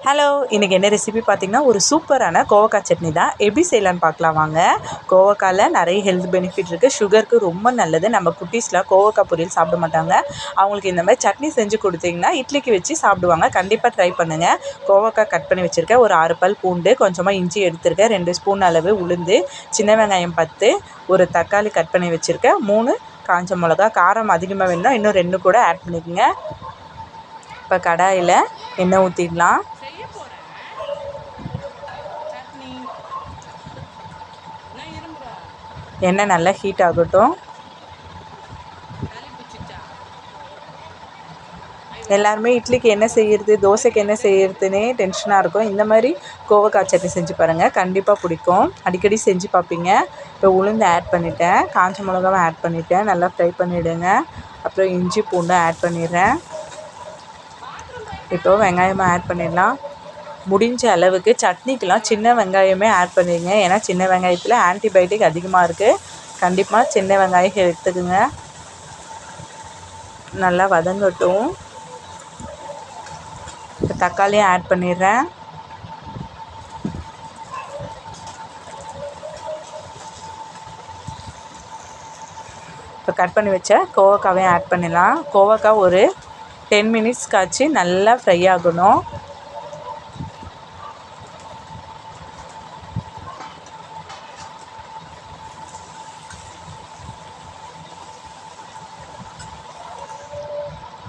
Hello, இன்றைக்கி என்ன recipe பார்த்திங்கன்னா, ஒரு சூப்பரான கோவக்காய் சட்னி தான். எப்படி செய்யலான்னு பார்க்கலாம் வாங்க. கோவக்காயில் நிறைய ஹெல்த் பெனிஃபிட் இருக்குது. சுகருக்கு ரொம்ப நல்லது. நம்ம குட்டீஸ்லாம் கோவக்காய் பொரியல் சாப்பிட மாட்டாங்க. அவங்களுக்கு இந்த மாதிரி சட்னி செஞ்சு கொடுத்தீங்கன்னா இட்லிக்கு வச்சு சாப்பிடுவாங்க. கண்டிப்பாக ட்ரை பண்ணுங்கள். கோவக்காய் கட் பண்ணி வச்சுருக்கேன். ஒரு 6 பல் பூண்டு, கொஞ்சமாக இஞ்சி எடுத்துருக்கேன், 2 ஸ்பூன் அளவு உளுந்து, சின்ன வெங்காயம் 10, ஒரு தக்காளி கட் பண்ணி வச்சுருக்கேன், 3 காஞ்ச மிளகா. காரம் அதிகமாக வேணும்னா இன்னும் 2 கூட ஆட் பண்ணிக்கோங்க. இப்போ கடாயில் எண்ணெய் ஊற்றிடலாம். எண்ணெய் நல்லா ஹீட் ஆகட்டும். எல்லாருமே இட்லிக்கு என்ன செய்கிறது, தோசைக்கு என்ன செய்கிறதுனே டென்ஷனாக இருக்கும். இந்த மாதிரி கோவக்காய் சட்னி செஞ்சு பாருங்கள், கண்டிப்பாக பிடிக்கும். அடிக்கடி செஞ்சு பார்ப்பீங்க. இப்போ உளுந்து ஆட் பண்ணிவிட்டேன், காஞ்ச மிளகாவும் ஆட் பண்ணிவிட்டேன். நல்லா ஃப்ரை பண்ணிவிடுங்க. அப்புறம் இஞ்சி பூண்டும் ஆட் பண்ணிடுறேன். இப்போ வெங்காயமாக ஆட் பண்ணிடலாம். முடிஞ்ச அளவுக்கு சட்னிக்கெலாம் சின்ன வெங்காயமே ஆட் பண்ணிடுங்க. ஏன்னா சின்ன வெங்காயத்தில் ஆன்டிபயோட்டிக் அதிகமாக இருக்குது. கண்டிப்பாக சின்ன வெங்காயம் எடுத்துக்குங்க. நல்லா வதங்கட்டும். இப்போ தக்காளியும் ஆட் பண்ணிடுறேன். இப்போ கட் பண்ணி வச்ச கோவக்காவையும் ஆட் பண்ணிடலாம். கோவக்காய் ஒரு 10 மினிட்ஸ் காய்ச்சி நல்லா ஃப்ரை ஆகணும்.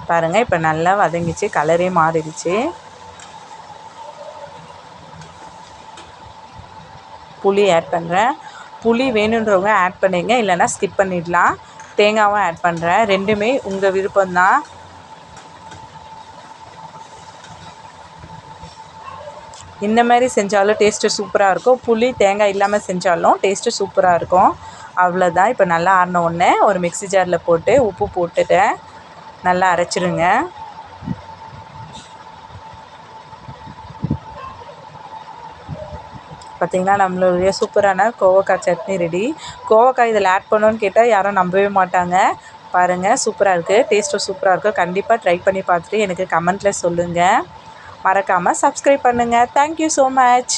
பாருங்கள், இப்போ நல்லா வதங்கிச்சு, கலரே மாறிடுச்சு. புளி ஆட் பண்ணுறேன். புளி வேணுன்றவங்க ஆட் பண்ணிங்க, இல்லைன்னா ஸ்கிப் பண்ணிடலாம். தேங்காவும் ஆட் பண்ணுறேன். ரெண்டுமே உங்கள் விருப்பம்தான். இந்த மாதிரி செஞ்சாலும் டேஸ்ட்டு சூப்பராக இருக்கும். புளி தேங்காய் இல்லாமல் செஞ்சாலும் டேஸ்ட்டு சூப்பராக இருக்கும். அவ்வளோதான். இப்போ நல்லா ஆறின உடனே ஒரு மிக்ஸி ஜாரில் போட்டு உப்பு போட்டுட்டேன். நல்லா அரைச்சிருங்க. பார்த்திங்கன்னா நம்மளுடைய சூப்பரான கோவக்காய் சட்னி ரெடி. கோவக்காய் இதில் ஆட் பண்ணணுன்னு கேட்டால் யாரும் நம்பவே மாட்டாங்க. பாருங்கள், சூப்பராக இருக்குது. டேஸ்ட்டும் சூப்பராக இருக்கும். கண்டிப்பாக ட்ரை பண்ணி பார்த்துட்டு எனக்கு கமெண்ட்டில் சொல்லுங்கள். மறக்காமல் சப்ஸ்கிரைப் பண்ணுங்கள். Thank you so much.